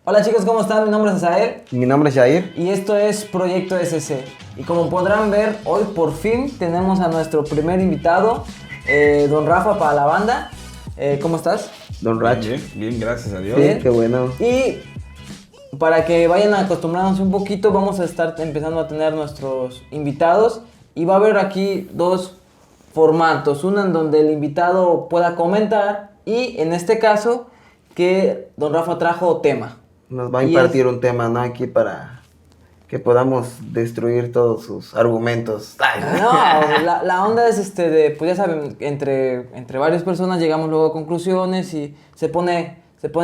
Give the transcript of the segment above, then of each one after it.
Hola chicos, ¿cómo están? Mi nombre es Asael. Mi nombre es Jair. Y esto es Proyecto SC. Y como podrán ver, hoy por fin tenemos a nuestro primer invitado, don Rafa para la banda. ¿Cómo estás? Don Rach. Bien, gracias a Dios. Bien. Qué bueno. Y para que vayan acostumbrándose un poquito, vamos a estar empezando a tener nuestros invitados. Y va a haber aquí dos formatos. Uno en donde el invitado pueda comentar y en este caso que don Rafa trajo tema. Nos va a impartir un tema, ¿no? Aquí para que podamos destruir todos sus argumentos. No, la onda es pues ya saben, entre varias personas llegamos luego a conclusiones y se pone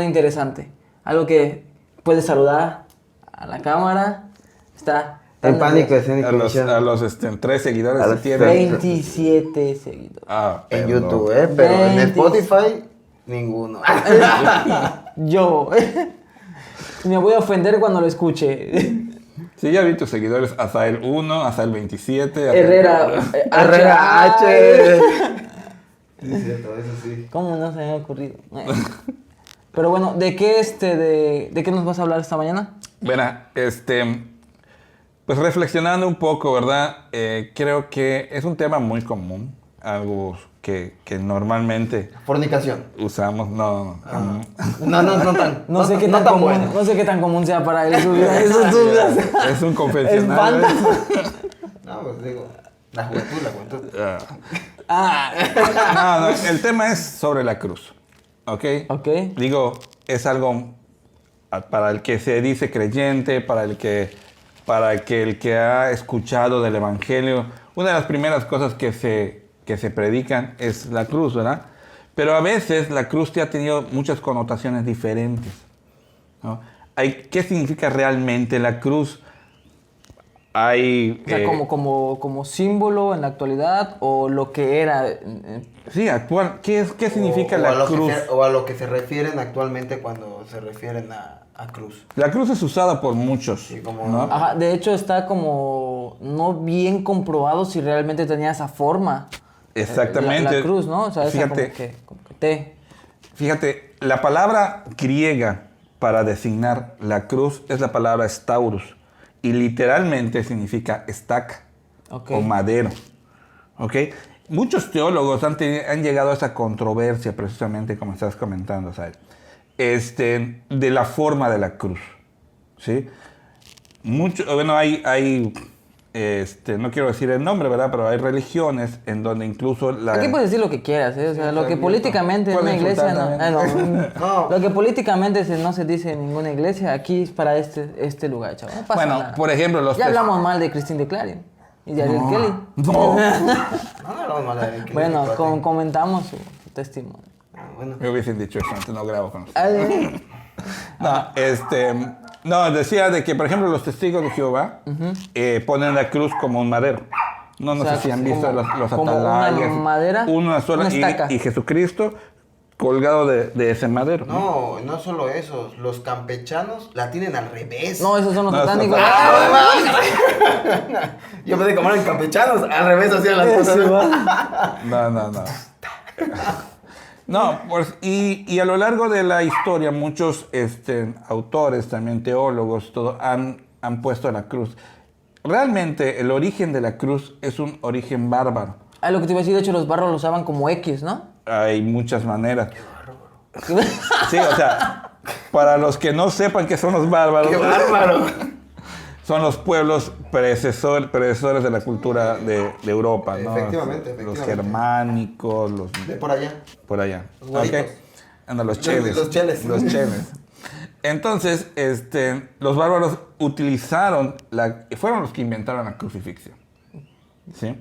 interesante. Algo que puedes saludar a la cámara. Está En pánico escénico. A los 3 seguidores A que los tienen. 27 seguidores. En perdón. YouTube, pero en 20. Spotify, ninguno. Yo me voy a ofender cuando lo escuche. Sí, ya vi tus seguidores. Asael 1, Asael 27. Herrera Herrera H. Sí, es cierto, eso sí. ¿Cómo no se me ha ocurrido? Pero bueno, ¿de qué de qué nos vas a hablar esta mañana? Bueno, pues reflexionando un poco, ¿verdad? Creo que es un tema muy común, algo que normalmente Fornicación. usamos, no No No sé qué no tan tan común, bueno. no sé qué tan común sea para él subir esas dudas. es un Es confesionario. banda. No, pues digo, la juventud. No, el tema es sobre la cruz, ¿ok? Ok. Digo, es algo para el que se dice creyente, para el que ha escuchado del Evangelio. Una de las primeras cosas que se predican es la cruz, ¿verdad? Pero a veces la cruz ya ha tenido muchas connotaciones diferentes, ¿no? ¿Qué significa realmente la cruz? O sea, como símbolo en la actualidad o lo que era. Sí, actual. ¿Qué significa la cruz? O a lo que se refieren actualmente cuando se refieren a cruz. La cruz es usada por muchos, Sí, como- ¿no? Ajá, de hecho está como no bien comprobado si realmente tenía esa forma. Exactamente. La cruz, ¿no? O sea, esa Fíjate. como que T. Fíjate, la palabra griega para designar la cruz es la palabra staurus y literalmente significa estaca Ok. o madero, ¿ok? Muchos teólogos han llegado a esa controversia precisamente como estás comentando, ¿sabes? De la forma de la cruz, ¿sí? Bueno, hay no quiero decir el nombre, ¿verdad? Pero hay religiones en donde incluso Aquí puedes decir lo que quieras, ¿eh? O sea, lo que políticamente en una Puedes iglesia insultar No. lo que políticamente no se dice en ninguna iglesia, aquí es para este lugar, chaval. No pasa Bueno, nada. por ejemplo, Ya hablamos mal de Christine de Clarion y de Ariel Kelly. No. No, Bueno, comentamos su testimonio. Bueno. Me hubiesen dicho eso antes, no grabo con ustedes. Ay, No, decía de que, por ejemplo, los testigos de Jehová ponen la cruz como un madero. No O sea, sé si han visto como- los como atalayas. una madera, Una sola. una estaca. Y Jesucristo colgado de ese madero. No solo eso, los campechanos la tienen al revés. no, esos son los No, satánicos. Yo me de comer en campechanos, al revés hacían las cosas. Sí, va. No. No, pues, y a lo largo de la historia, muchos autores, también teólogos, han puesto la cruz. Realmente, el origen de la cruz es un origen bárbaro. Ah, lo que te iba a decir, de hecho, los barros lo usaban como X, ¿no? Hay muchas maneras. Sí, o sea, para los que no sepan qué son los bárbaros, ¡Qué bárbaro! son los pueblos predecesores de la cultura de Europa, ¿no? Efectivamente. Los germánicos, los De por allá. por allá. Los guaritos. ¿Ok? Anda, los cheles. Los cheles. Los cheles. Entonces, los bárbaros fueron los que inventaron la crucifixión. ¿Sí?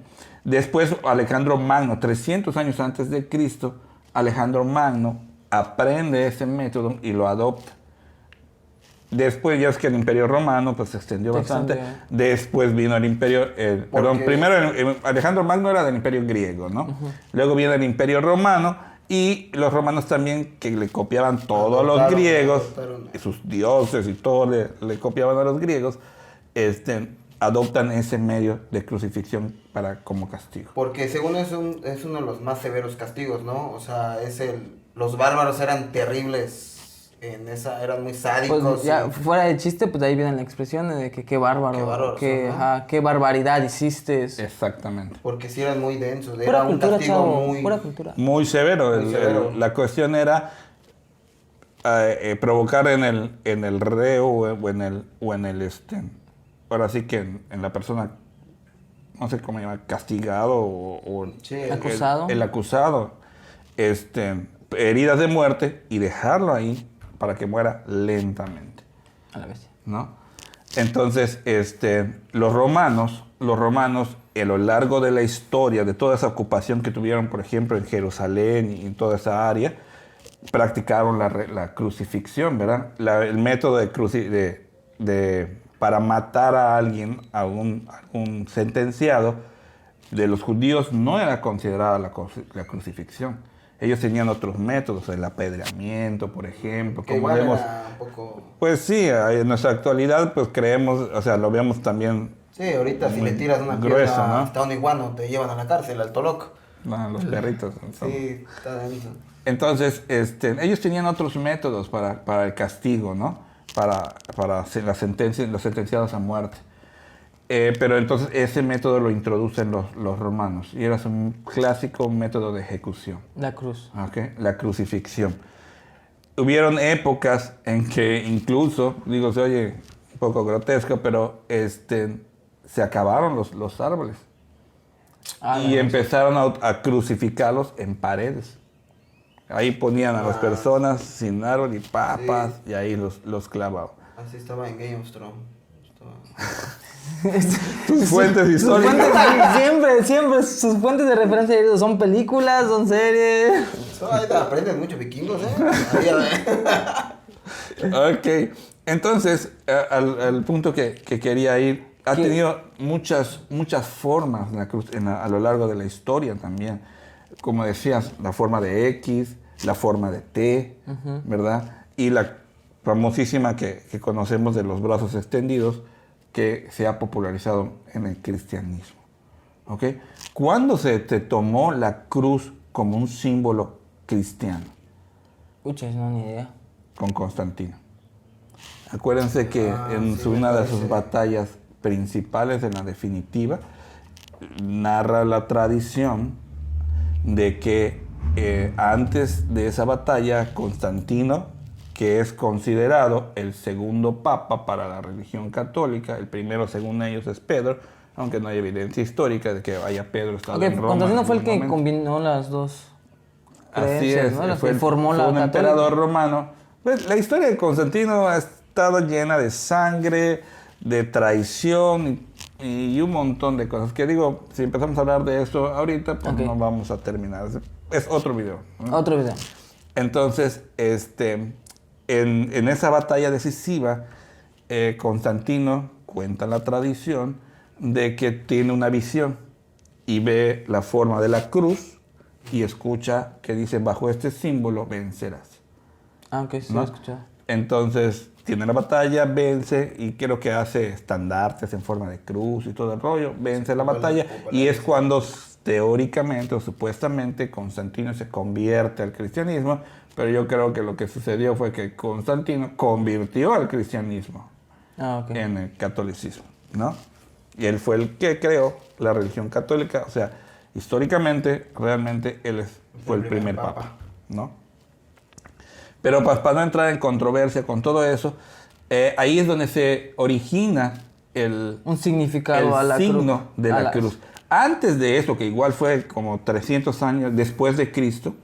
Después, Alejandro Magno, 300 años antes de Cristo, Alejandro Magno aprende ese método y lo adopta. Después ya es que el Imperio Romano pues se extendió Se bastante. extendió. Después vino el Imperio, perdón, primero Alejandro Magno era del Imperio griego, ¿no? Luego viene el Imperio Romano y los romanos también que le copiaban todo a los griegos, y sus dioses y todo le copiaban a los griegos, adoptan ese medio de crucifixión como castigo. Porque según es uno de los más severos castigos, ¿no? O sea, los bárbaros eran terribles eran muy sádicos. Pues ya, y- fuera de chiste, pues de ahí viene la expresión de que qué bárbaro, Qué bárbaros que, son, ¿no? ajá, qué barbaridad hiciste. Exactamente. Porque sí eran muy densos. Pura Era un cultura, castigo chavo, muy... pura cultura. Muy severo. Muy severo. La cuestión era provocar en el reo ahora sí que en la persona, no sé cómo llamar, castigado o Sí, Acusado. el acusado, heridas de muerte y dejarlo ahí para que muera lentamente, A la vez. ¿no? Entonces, los romanos, a lo largo de la historia, de toda esa ocupación que tuvieron, por ejemplo, en Jerusalén y en toda esa área, practicaron la crucifixión, ¿verdad? El método para matar a alguien, a un sentenciado, de los judíos no era considerada la crucifixión. Ellos tenían otros métodos, el apedreamiento, por ejemplo. que Como igual vemos, era un poco... pues sí, en nuestra actualidad pues creemos, o sea, lo vemos también Sí, ahorita si muy le tiras una grueso, piedra ¿no? hasta un iguano, te llevan a la cárcel, al Toloc. los perritos. son- Sí, está denso. Entonces, ellos tenían otros métodos para el castigo, ¿no? Para los sentenciados a muerte. Pero entonces ese método lo introducen los romanos y era un clásico método de ejecución, La cruz. ¿ok? La crucifixión. Hubieron épocas en que incluso, digo, se oye un poco grotesco, pero se acabaron los árboles Ah, y empezaron a crucificarlos en paredes. Ahí ponían a las personas sin árbol y papas y ahí los clavaban. Así estaba en Game of Thrones. Tus fuentes Sus históricas. fuentes, siempre, sus fuentes de referencia son películas, son series. Ahí te aprendes mucho vikingos, ¿eh? Ahí, a ver. Ok, entonces al punto que quería ir, ha ¿Qué? tenido muchas formas la cruz a lo largo de la historia también. Como decías, la forma de X, la forma de T, ¿verdad? Y la famosísima que conocemos de los brazos extendidos, que se ha popularizado en el cristianismo. ¿Ok? ¿Cuándo se te tomó la cruz como un símbolo cristiano? Pucha, no, ni idea. Con Constantino. Acuérdense que una de sus batallas principales, en la definitiva, narra la tradición de que antes de esa batalla, Constantino, que es considerado el segundo papa para la religión católica, el primero según ellos es Pedro, aunque no hay evidencia histórica de que haya Pedro estado Ok, en Roma. Constantino en fue el algún que momento. combinó las dos Así creencias, es, ¿no? Las fue, que formó la fue un católica. emperador romano. Pues, la historia de Constantino ha estado llena de sangre, de traición y un montón de cosas. Que digo, si empezamos a hablar de eso ahorita, pues Ok. no vamos a terminar. Es otro video, ¿no? Otro video. Entonces, en esa batalla decisiva, Constantino cuenta la tradición de que tiene una visión y ve la forma de la cruz y escucha que dice, bajo este símbolo vencerás. Ah, ok, sí, ¿no? lo he escuchado. Entonces, tiene la batalla, vence y creo que hace estandartes en forma de cruz y todo el rollo, vence la batalla y es cuando teóricamente o supuestamente Constantino se convierte al cristianismo, pero yo creo que lo que sucedió fue que Constantino convirtió al cristianismo Ah, ok. en el catolicismo, ¿no? Y él fue el que creó la religión católica, o sea, históricamente, realmente él fue el primer papa, ¿no? Pero para no entrar en controversia con todo eso, ahí es donde se origina Un significado a el la cruz. signo de A la cruz. Antes de eso, que igual fue como 300 años después de Cristo,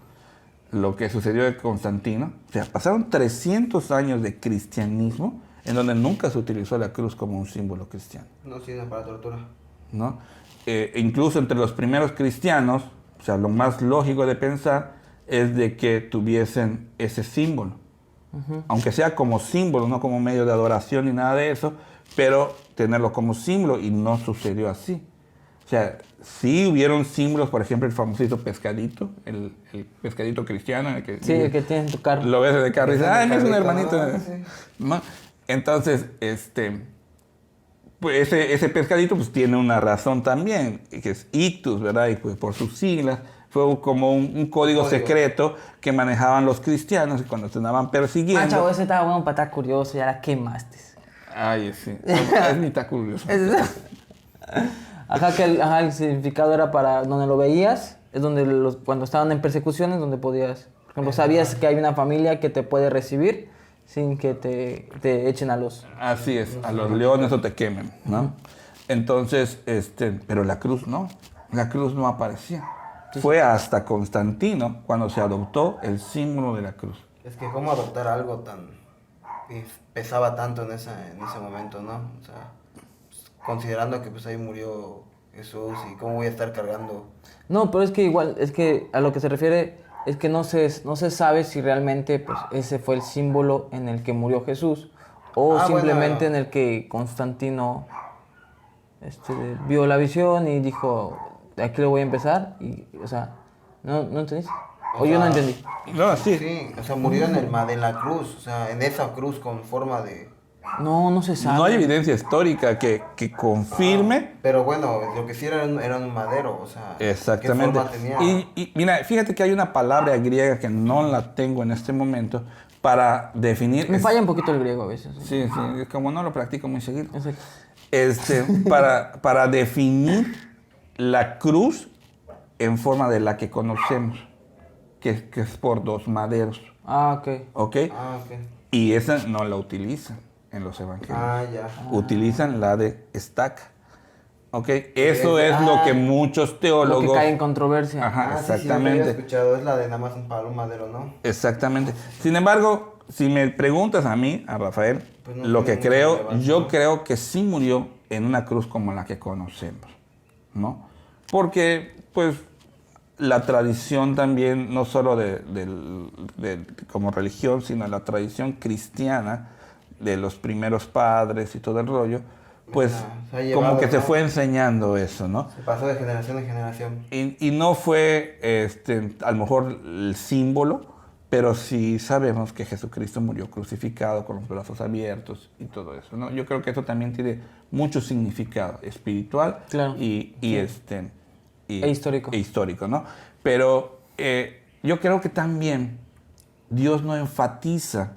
lo que sucedió de Constantino, o sea, pasaron 300 años de cristianismo en donde nunca se utilizó la cruz como un símbolo cristiano, No sirve para tortura. ¿no? Incluso entre los primeros cristianos, o sea, lo más lógico de pensar es de que tuviesen ese símbolo. Aunque sea como símbolo, no como medio de adoración ni nada de eso, pero tenerlo como símbolo y no sucedió así. O sea, sí hubieron símbolos, por ejemplo, el famosito pescadito, el pescadito cristiano. El que, Sí, el que tiene en tu carro. lo ves de carro y dices, ay, mira, es un Carrito, hermanito. ¿no? Sí. ¿No? Entonces, pues ese pescadito pues tiene una razón también, que es ictus, ¿verdad? Y pues por sus siglas, Fue como un código secreto que manejaban los cristianos y cuando te andaban Ah, persiguiendo. chavo, ese estaba bueno para estar curioso, ya la quemaste. Ay, sí. Es mitad curioso. Ajá, el significado era para donde lo veías, es donde cuando estaban en persecuciones, donde podías, por ejemplo, sabías que hay una familia que te puede recibir sin que te echen a los... Así es, a los leones o te quemen, ¿no? Entonces, pero la cruz no aparecía. Fue hasta Constantino cuando se adoptó el símbolo de la cruz. Es que cómo adoptar algo tan... que pesaba tanto en ese momento, ¿no? O sea, pues, considerando que pues ahí murió Jesús y cómo voy a estar cargando... No, pero es que igual, es que a lo que se refiere es que no se sabe si realmente pues, ese fue el símbolo en el que murió Jesús o simplemente en el que Constantino vio la visión y dijo, de aquí lo voy a empezar y, o sea, ¿no entendiste? O yo no entendí. No, sí. Sí, o sea, murió en la cruz, o sea, en esa cruz con forma de... No se sabe. No hay evidencia histórica que confirme. Pero bueno, lo que sí era un madero, o sea... Exactamente. ¿Qué forma tenía? Y mira, fíjate que hay una palabra griega que no la tengo en este momento para definir... Me falla un poquito el griego a veces. Sí, como no lo practico muy seguido. Exacto. Para definir la cruz en forma de la que conocemos, que es por dos maderos. Ah, ok. ¿Ok? Ah, ok. Y esa no la utilizan en los evangelios. Ah, ya. Utilizan la de estaca. ¿Ok? Eso es lo que muchos teólogos... Lo que cae en controversia. Ajá, Sí, exactamente. Sí, lo había escuchado, es la de nada más un palo, un madero, ¿no? Exactamente. Sin embargo, si me preguntas a mí, a Rafael, Pues no lo que tiene mucha creo, relevancia, yo ¿no? creo que sí murió en una cruz como la que conocemos, ¿no? Porque, pues, la tradición también, no solo como religión, sino la tradición cristiana de los primeros padres y todo el rollo, pues, Se ha llevado, como que se ¿no? fue enseñando eso, ¿no? Se pasó de generación en generación. Y no fue, a lo mejor, el símbolo, pero sí sabemos que Jesucristo murió crucificado con los brazos abiertos y todo eso, ¿no? Yo creo que eso también tiene mucho significado espiritual Claro. e histórico. E histórico, ¿no? Pero yo creo que también Dios no enfatiza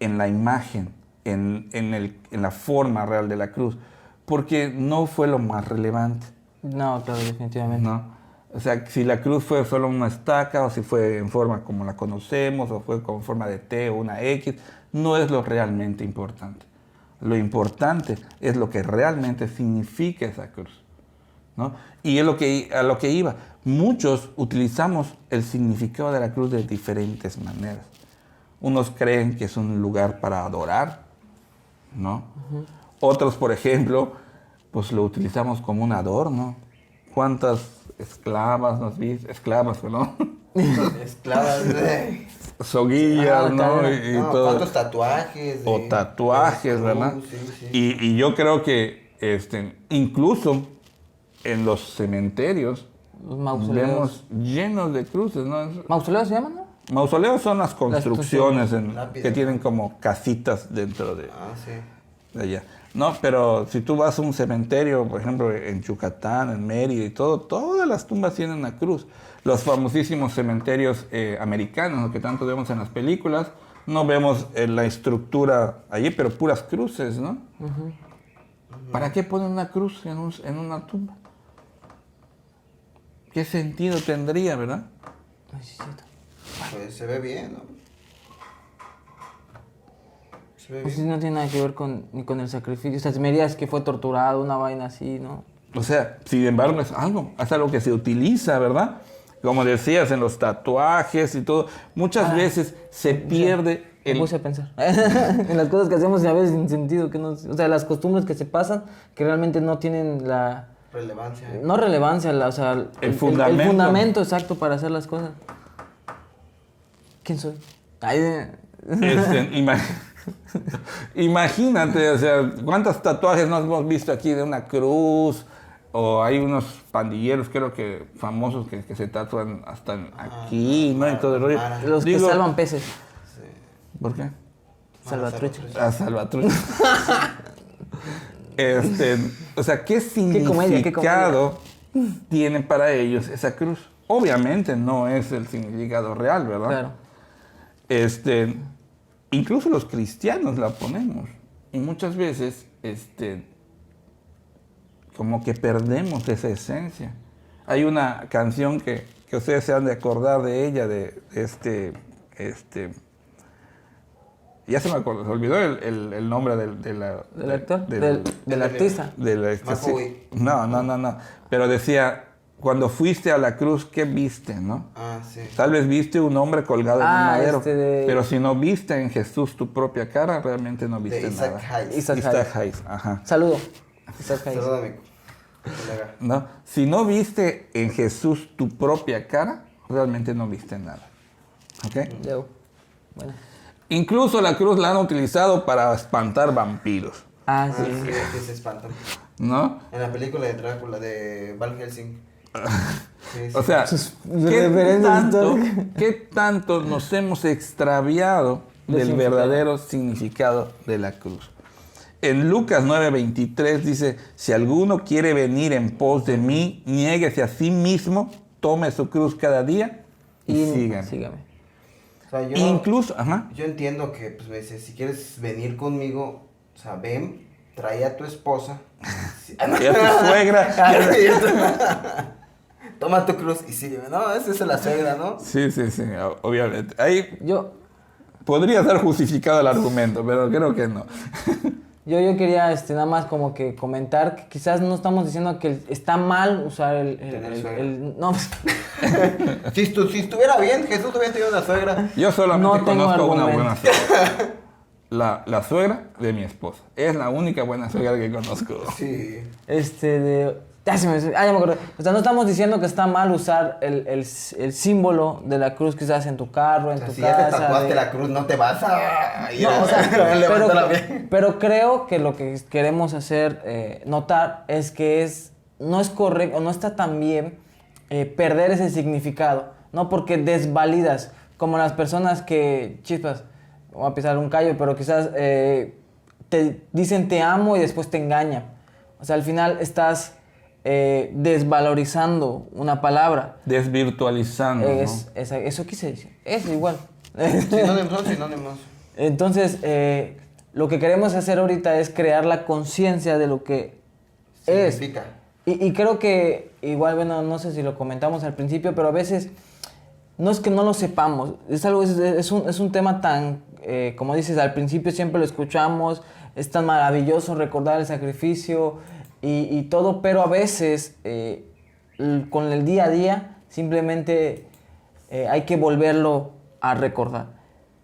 en la imagen, en la forma real de la cruz, porque no fue lo más relevante, No, claro, definitivamente. ¿no? O sea, si la cruz fue solo una estaca, o si fue en forma como la conocemos, o fue con forma de T o una X, no es lo realmente importante. Lo importante es lo que realmente significa esa cruz, ¿no? Y es a lo que iba. Muchos utilizamos el significado de la cruz de diferentes maneras. Unos creen que es un lugar para adorar, ¿no? Otros, por ejemplo, pues lo utilizamos como un adorno. ¿Cuántas esclavas nos viste? Esclavas, ¿no? Esclavas de... Soguillas, ¿no? No, Y todo. ¿cuántos tatuajes? O tatuajes, ¿verdad? Sí. Y yo creo que incluso en los cementerios Los mausoleos. vemos llenos de cruces, ¿no? ¿Mausoleos se llaman, no? Mausoleos son las construcciones Lápidas. que tienen como casitas dentro de Ah, sí. allá. No, pero si tú vas a un cementerio, por ejemplo, en Yucatán, en Mérida y todo, todas las tumbas tienen una cruz. Los famosísimos cementerios americanos, lo que tanto vemos en las películas, no vemos la estructura allí, pero puras cruces, ¿no? ¿Para qué ponen una cruz en una tumba? ¿Qué sentido tendría, verdad? Ay, sí, cierto. Pues se ve bien, ¿no? Se ve Pues sí, bien. no tiene nada que ver ni con el sacrificio. O sea, si me dirías que fue torturado, una vaina así, ¿no? O sea, sin embargo, es algo que se utiliza, ¿verdad? Como decías, en los tatuajes y todo. Muchas veces se pierde Me puse a pensar en las cosas que hacemos y a veces sin sentido, que no, o sea, las costumbres que se pasan que realmente no tienen la... Relevancia. No relevancia, o sea, El fundamento. el fundamento exacto para hacer las cosas. ¿Quién soy? Ay, Imagínate, o sea, cuántos tatuajes nos hemos visto aquí de una cruz, o hay unos pandilleros, creo que famosos, que se tatúan hasta aquí, ¿no? Y todo el rollo. los que salvan peces. ¿Por qué? Salvatrucha. A Salvatrucha. O sea, ¿qué comedia, qué significado tiene para ellos esa cruz? obviamente no es el significado real, ¿verdad? Claro. Incluso los cristianos la ponemos. Y muchas veces, como que perdemos esa esencia. Hay una canción que ustedes se han de acordar de ella, ya se me acordó, se olvidó el nombre ¿Del actor? Del artista. No. Pero decía, cuando fuiste a la cruz, ¿qué viste, no? Ah, sí. Tal vez viste un hombre colgado en un madero, de... pero si no viste en Jesús tu propia cara, realmente no viste de nada. Isaac Hayes. Ajá. Saludo. Isaac Hayes. Saludo, amigo. ¿No? Si no viste en Jesús tu propia cara, realmente no viste nada. ¿Ok? Bueno. Incluso la cruz la han utilizado para espantar vampiros. Ah, sí. Sí, se espantan. ¿No? En la película de Drácula de Van Helsing. Sí. O sea, ¿qué tanto nos hemos extraviado del verdadero significado de la cruz? En Lucas 9:23 dice, si alguno quiere venir en pos de mí, niéguese a sí mismo, tome su cruz cada día y sígame. O sea, yo entiendo que, pues, me dice, si quieres venir conmigo, o sea, ven, trae a tu esposa. Y a tu suegra. Toma tu cruz y sígueme. No, esa es la suegra, ¿no? Sí, obviamente. Ahí podría ser justificado el argumento, pero creo que no. Yo quería nada más como que comentar que quizás no estamos diciendo que está mal usar no. Si estuviera bien, Jesús hubiera tenido una suegra. Yo solamente conozco una buena suegra. La suegra de mi esposa. Es la única buena suegra que conozco. Sí. Ya me acordé. O sea, no estamos diciendo que está mal usar el símbolo de la cruz quizás en tu carro, en tu si casa. Si ya te tatuaste la cruz, no te vas a ir pero creo que lo que queremos hacer notar es que no es correcto, no está tan bien perder ese significado, ¿no? Porque desvalidas, como las personas que, chispas, voy a pisar un callo, pero quizás te dicen te amo y después te engañan. O sea, al final estás desvalorizando una palabra. Desvirtualizando, ¿no? Eso quise decir. Es igual. Sinónimos. Entonces, lo que queremos hacer ahorita es crear la conciencia de lo que significa. Y creo que, igual, bueno, no sé si lo comentamos al principio, pero a veces no es que no lo sepamos. Es un tema tan, como dices, al principio siempre lo escuchamos, es tan maravilloso recordar el sacrificio y todo, pero a veces con el día a día simplemente hay que volverlo a recordar,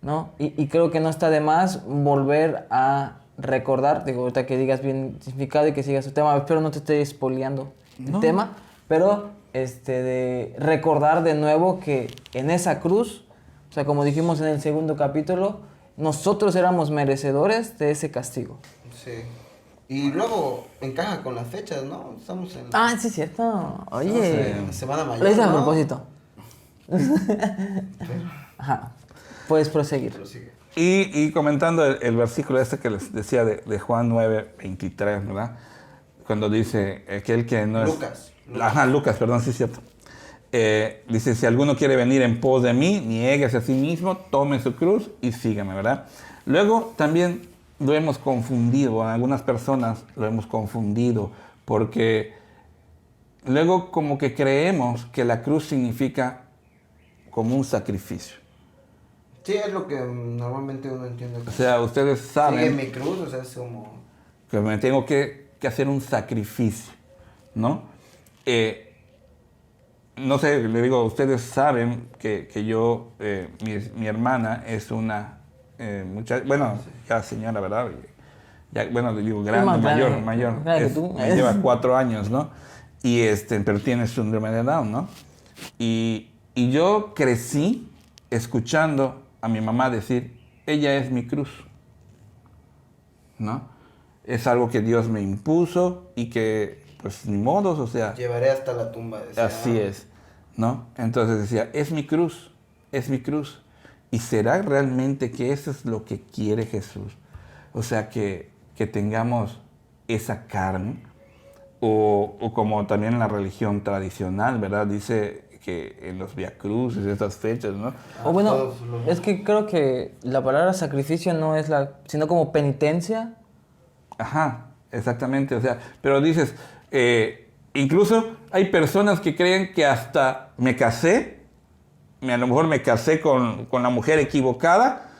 ¿no? Y creo que no está de más volver a recordar, digo, ahorita que digas bien significado y que sigas tu tema, espero no te esté espoleando el tema, pero de recordar de nuevo que en esa cruz, o sea, como dijimos en el segundo capítulo, nosotros éramos merecedores de ese castigo. Sí. Y luego encaja con las fechas, ¿no? Estamos en... Sí, es cierto. Oye. Semana Mayor, lo hice a ¿no? propósito. Ajá. Puedes proseguir. Y comentando el versículo que les decía de Juan 9:23, ¿verdad? Cuando dice aquel que no es... Lucas, perdón, sí es cierto. Dice, si alguno quiere venir en pos de mí, niéguese a sí mismo, tome su cruz y sígame, ¿verdad? Luego también lo hemos confundido, algunas personas lo hemos confundido, porque luego como que creemos que la cruz significa como un sacrificio. Sí, es lo que normalmente uno entiende. O sea, ustedes saben... Sigue mi cruz, o sea, es como... Que me tengo que hacer un sacrificio, ¿no? No sé, le digo, ustedes saben que yo, mi hermana es una muchacha, bueno, ya señora, ¿verdad? Ya, bueno, le digo grande, mayor. Me lleva 4 años, ¿no? Pero tiene síndrome de Down, ¿no? Y yo crecí escuchando a mi mamá decir, ella es mi cruz, ¿no? Es algo que Dios me impuso y que, pues, ni modos, o sea... Llevaré hasta la tumba. Decía. Así es, ¿no? Entonces decía, es mi cruz. ¿Y será realmente que eso es lo que quiere Jesús? O sea, que tengamos esa carne, o como también la religión tradicional, ¿verdad? Dice que en los Via Crucis, estas fechas, ¿no? O bueno, todos los- es que creo que la palabra sacrificio no es sino como penitencia. Ajá, exactamente, o sea, pero dices, incluso hay personas que creen que hasta me casé, a lo mejor me casé con la mujer equivocada,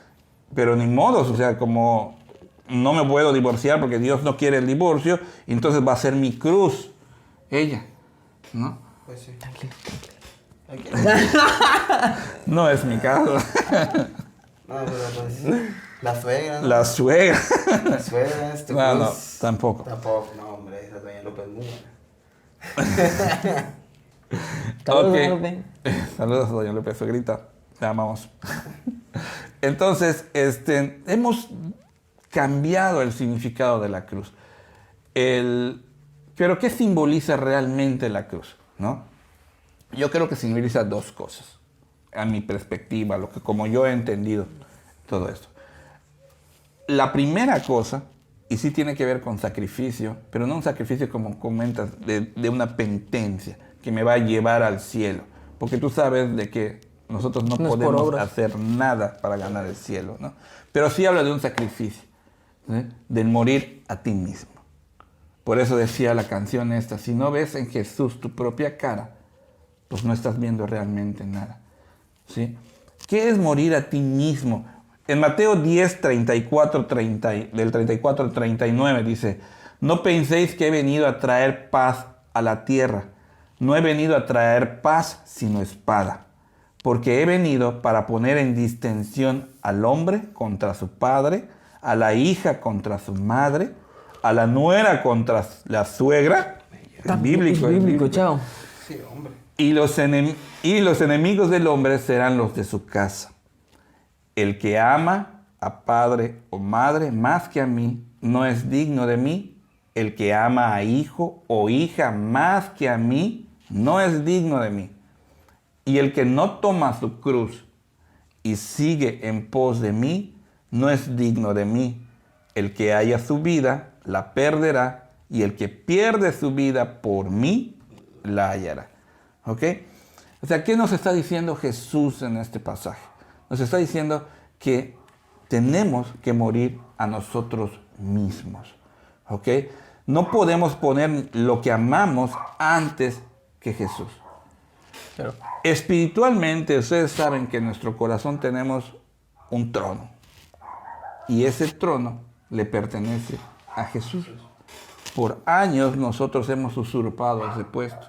pero ni modos, o sea, como no me puedo divorciar porque Dios no quiere el divorcio, y entonces va a ser mi cruz, ella, ¿no? Pues sí. Tranquilo. No es mi caso. No, pero pues, la suegra, ¿no? La suegra. La suegra es tu No, no, cruz. tampoco. Tampoco, no, hombre, esa doña López Mura. Saludos, Ok. don Lupe. Saludos, doña López Suegrita. Te amamos. Entonces, hemos cambiado el significado de la cruz. Pero ¿qué simboliza realmente la cruz? ¿No? Yo creo que simboliza dos cosas, a mi perspectiva, como yo he entendido todo esto. La primera cosa, y sí tiene que ver con sacrificio, pero no un sacrificio como comentas, de una penitencia que me va a llevar al cielo. Porque tú sabes de que nosotros no No es por podemos obras. hacer nada para ganar el cielo, ¿no? Pero sí habla de un sacrificio, ¿sí? Del morir a ti mismo. Por eso decía la canción esta, si no ves en Jesús tu propia cara, pues no estás viendo realmente nada, ¿sí? ¿Qué es morir a ti mismo? En Mateo 10, 34, del 34 al 39 dice, no penséis que he venido a traer paz a la tierra. No he venido a traer paz, sino espada. Porque he venido para poner en distensión al hombre contra su padre, a la hija contra su madre, a la nuera contra la suegra. Es bíblico, Es es bíblico, bíblico. chao. Sí, hombre. Y los enemigos del hombre serán los de su casa. El que ama a padre o madre más que a mí, no es digno de mí. El que ama a hijo o hija más que a mí, no es digno de mí. Y el que no toma su cruz y sigue en pos de mí, no es digno de mí. El que haya su vida, la perderá, y el que pierde su vida por mí, la hallará. ¿Ok? O sea, ¿qué nos está diciendo Jesús en este pasaje? Nos está diciendo que tenemos que morir a nosotros mismos. ¿Ok? No podemos poner lo que amamos antes que Jesús. Claro. Espiritualmente, ustedes saben que en nuestro corazón tenemos un trono. Y ese trono le pertenece a Jesús. Por años nosotros hemos usurpado ese puesto.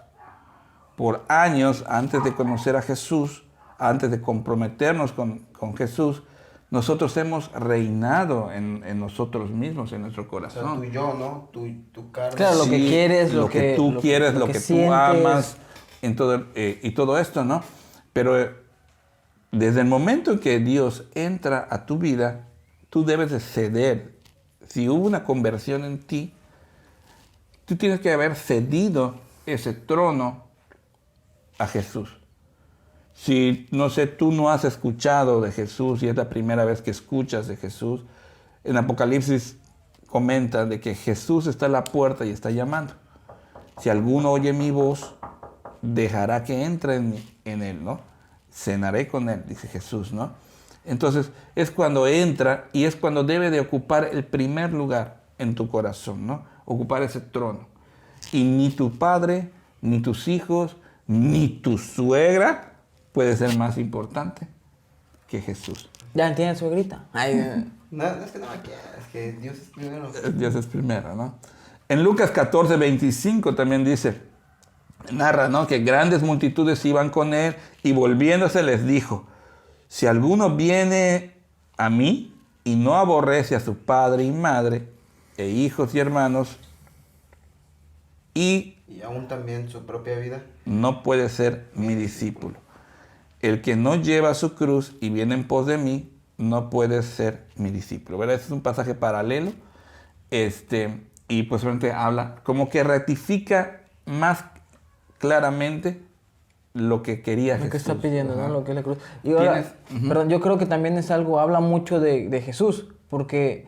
Por años, antes de conocer a Jesús, antes de comprometernos con Jesús, nosotros hemos reinado en nosotros mismos, en nuestro O sea, corazón. tu yo, ¿no? Tu carne. Claro, lo que Sí, quieres, lo que tú quieres, lo que tú sientes. amas, y todo esto, ¿no? Pero desde el momento en que Dios entra a tu vida, tú debes de ceder. Si hubo una conversión en ti, tú tienes que haber cedido ese trono a Jesús. Si, no sé, tú no has escuchado de Jesús y es la primera vez que escuchas de Jesús, en Apocalipsis comenta de que Jesús está a la puerta y está llamando. Si alguno oye mi voz, dejará que entre en él, ¿no? Cenaré con él, dice Jesús, ¿no? Entonces, es cuando entra y es cuando debe de ocupar el primer lugar en tu corazón, ¿no? Ocupar ese trono. Y ni tu padre, ni tus hijos, ni tu suegra puede ser más importante que Jesús. Ya entiendes, suegrita. Ay, No, no es que no me quieras, es que Dios es primero. Dios es primero, ¿no? En Lucas 14, 25 también dice, narra, ¿no? Que grandes multitudes iban con él y volviéndose les dijo, si alguno viene a mí y no aborrece a su padre y madre, e hijos y hermanos, y Y aún también su propia vida. no puede ser mi discípulo. El que no lleva su cruz y viene en pos de mí, no puede ser mi discípulo. ¿Verdad? Este es un pasaje paralelo. Y pues solamente habla, como que ratifica más claramente lo que quería lo Jesús. que está pidiendo, Ajá. ¿no? Lo que es la cruz. Y ahora, perdón, yo creo que también es algo, habla mucho de Jesús, porque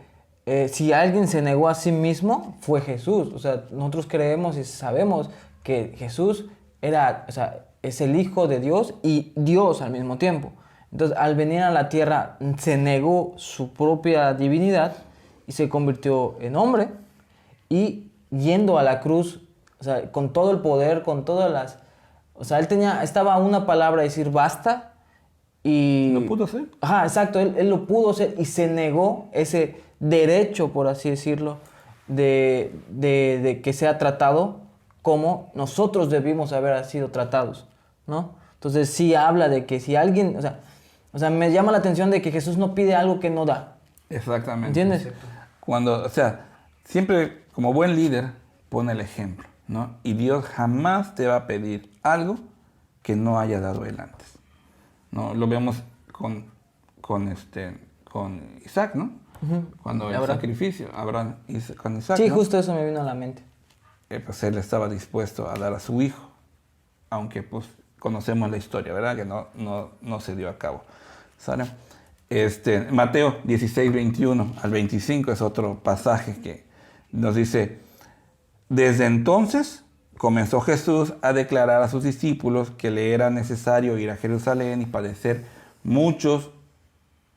si alguien se negó a sí mismo, fue Jesús. O sea, nosotros creemos y sabemos que Jesús era, o sea, es el Hijo de Dios y Dios al mismo tiempo. Entonces, al venir a la tierra, se negó su propia divinidad y se convirtió en hombre. Y yendo a la cruz, o sea, con todo el poder, con todas las... O sea, estaba a una palabra de decir basta y... ¿Lo pudo hacer? Ajá, exacto, él lo pudo hacer y se negó ese derecho, por así decirlo, de que sea tratado como nosotros debimos haber sido tratados, ¿no? Entonces sí habla de que si alguien, o sea, me llama la atención de que Jesús no pide algo que no da. Exactamente. ¿Entiendes? Cuando, o sea, siempre como buen líder pone el ejemplo, ¿no? Y Dios jamás te va a pedir algo que no haya dado él antes, ¿no? Lo vemos con Isaac, ¿no? Cuando el Abraham. sacrificio, con Isaac, Sí, ¿no? justo eso me vino a la mente. Pues él estaba dispuesto a dar a su hijo, aunque pues conocemos la historia, ¿verdad? Que no se dio a cabo, ¿sale? Mateo 16, 21 al 25 es otro pasaje que nos dice: desde entonces comenzó Jesús a declarar a sus discípulos que le era necesario ir a Jerusalén y padecer mucho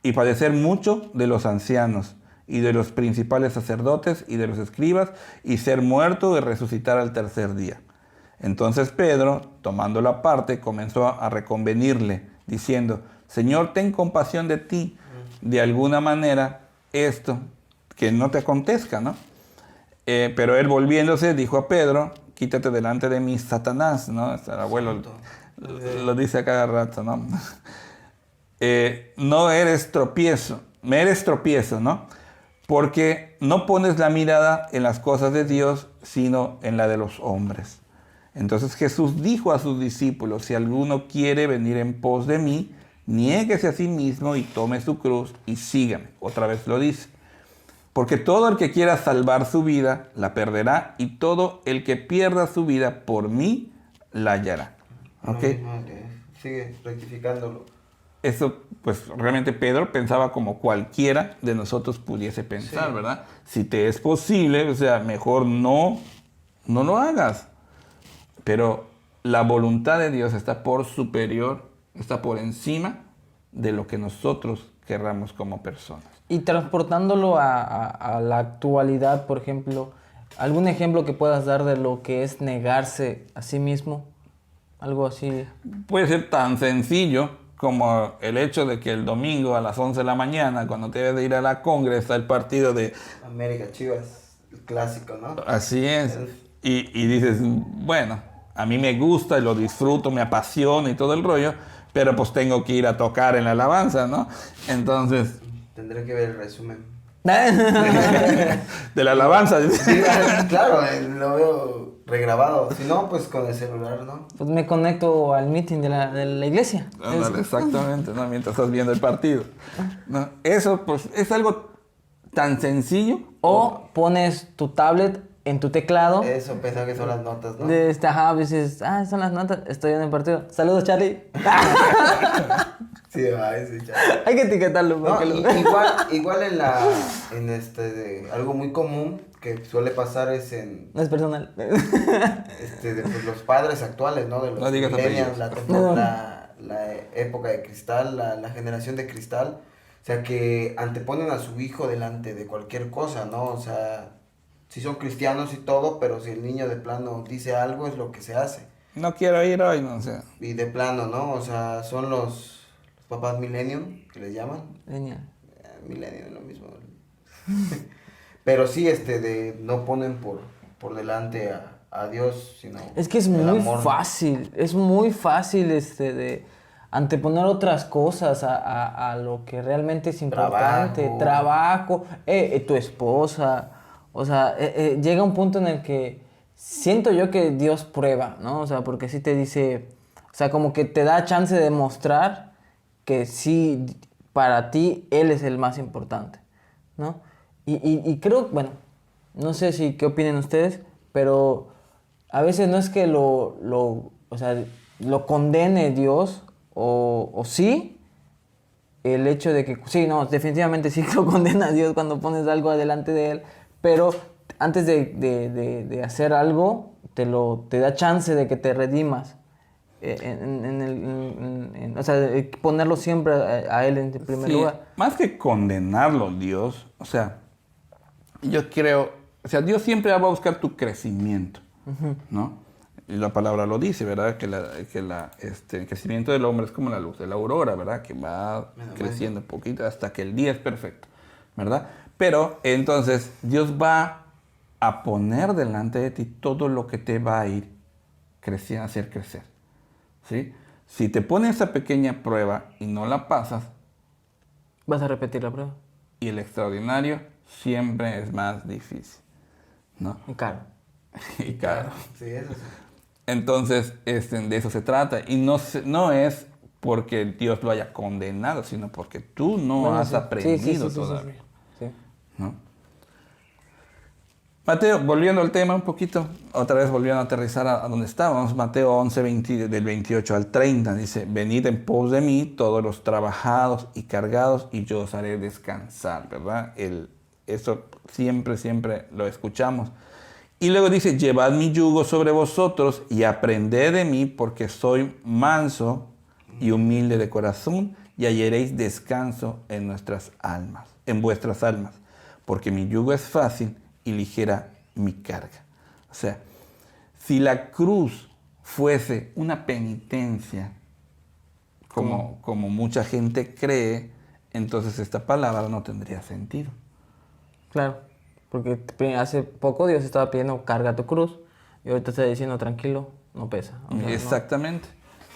de los ancianos y de los principales sacerdotes y de los escribas, y ser muerto y resucitar al tercer día. Entonces Pedro, tomándolo aparte, comenzó a reconvenirle, diciendo: Señor, ten compasión de ti, de alguna manera esto, que no te acontezca, ¿no? Pero él, volviéndose, dijo a Pedro: quítate delante de mí, Satanás, ¿no? El abuelo lo dice a cada rato, ¿no? Me eres tropiezo, ¿no? Porque no pones la mirada en las cosas de Dios, sino en la de los hombres. Entonces Jesús dijo a sus discípulos: si alguno quiere venir en pos de mí, niéguese a sí mismo y tome su cruz y sígame. Otra vez lo dice. Porque todo el que quiera salvar su vida, la perderá, y todo el que pierda su vida por mí, la hallará. ¿Ok? Sigue rectificándolo. Eso, pues realmente Pedro pensaba como cualquiera de nosotros pudiese pensar, sí, ¿verdad? Si te es posible, o sea, mejor no lo hagas. Pero la voluntad de Dios está por superior, está por encima de lo que nosotros querramos como personas. Y transportándolo a la actualidad, por ejemplo, ¿algún ejemplo que puedas dar de lo que es negarse a sí mismo? Algo así. Puede ser tan sencillo como el hecho de que el domingo a las 11 de la mañana, cuando te debes de ir a la Congre, está el partido de América Chivas, el clásico, ¿no? Así es. Y dices, bueno, a mí me gusta y lo disfruto, me apasiona y todo el rollo, pero pues tengo que ir a tocar en la alabanza, ¿no? Entonces... Tendré que ver el resumen. de la alabanza. Sí, claro, lo veo regrabado. Si no, pues con el celular, ¿no? Pues me conecto al meeting de la iglesia. Ándale, exactamente, ¿no? Mientras estás viendo el partido. ¿No? Eso pues es algo tan sencillo. O pones tu tablet en tu teclado. Eso, pensaba que son las notas, ¿no? Dices, son las notas, estoy en el partido. Saludos, Charlie. Sí, Charlie. Hay que etiquetarlo. No, igual algo muy común que suele pasar es en... No es personal. Pues, los padres actuales, ¿no? De los millennials, la época de cristal, la generación de cristal. O sea, que anteponen a su hijo delante de cualquier cosa, ¿no? O sea, si son cristianos y todo, pero si el niño de plano dice algo, es lo que se hace. No quiero ir hoy, no sé. Y de plano, ¿no? O sea, son los papás millennium, que les llaman. Millennium es lo mismo. Pero sí, no ponen por delante a Dios, sino es que es muy fácil, de anteponer otras cosas a lo que realmente es importante. Trabajo, tu esposa. O sea, llega un punto en el que siento yo que Dios prueba, ¿no? O sea, porque sí te dice, o sea, como que te da chance de mostrar que sí, para ti, Él es el más importante, ¿no? Y creo, bueno, no sé qué opinen ustedes, pero a veces no es que lo condene Dios, o sí, el hecho de que, sí, no, definitivamente sí lo condena Dios cuando pones algo adelante de Él, pero antes de hacer algo, te da chance de que te redimas. o sea, ponerlo siempre a Él en primer lugar. Más que condenarlo, Dios, o sea, yo creo, o sea, Dios siempre va a buscar tu crecimiento, ¿no? Y la palabra lo dice, ¿verdad? Que el crecimiento del hombre es como la luz de la aurora, ¿verdad? Que va creciendo un poquito hasta que el día es perfecto, ¿verdad? Pero entonces Dios va a poner delante de ti todo lo que te va a ir creciendo, hacer crecer, ¿sí? Si te pone esa pequeña prueba y no la pasas, vas a repetir la prueba. Y el extraordinario siempre es más difícil, ¿no? Y caro. Y caro. Sí, eso sí. Entonces, de eso se trata. Y no es porque Dios lo haya condenado, sino porque tú no has aprendido todavía. Sí. ¿No? Mateo, volviendo al tema un poquito, otra vez volviendo a aterrizar a donde estábamos, Mateo 11, del 28 al 30, dice, venid en pos de mí todos los trabajados y cargados y yo os haré descansar, ¿verdad? Eso siempre lo escuchamos. Y luego dice, llevad mi yugo sobre vosotros y aprended de mí porque soy manso y humilde de corazón y hallaréis descanso en vuestras almas, porque mi yugo es fácil y ligera mi carga. O sea, si la cruz fuese una penitencia, como mucha gente cree, entonces esta palabra no tendría sentido. Claro, porque hace poco Dios estaba pidiendo carga tu cruz y ahorita está diciendo tranquilo, no pesa. O sea, exactamente.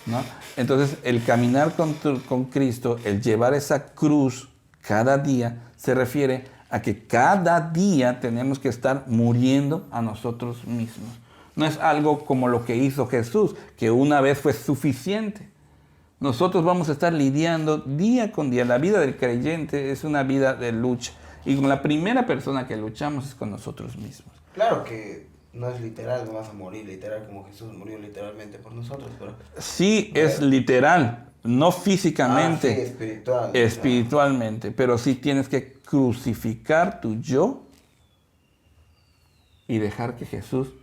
¿No? Entonces, el caminar con Cristo, el llevar esa cruz cada día, se refiere a que cada día tenemos que estar muriendo a nosotros mismos. No es algo como lo que hizo Jesús, que una vez fue suficiente. Nosotros vamos a estar lidiando día con día. La vida del creyente es una vida de lucha. Y con la primera persona que luchamos es con nosotros mismos. Claro que no es literal, no vas a morir literal como Jesús murió literalmente por nosotros, pero... Sí, es literal, no físicamente. Sí, espiritual. Espiritualmente, pero sí tienes que crucificar tu yo y dejar que Jesús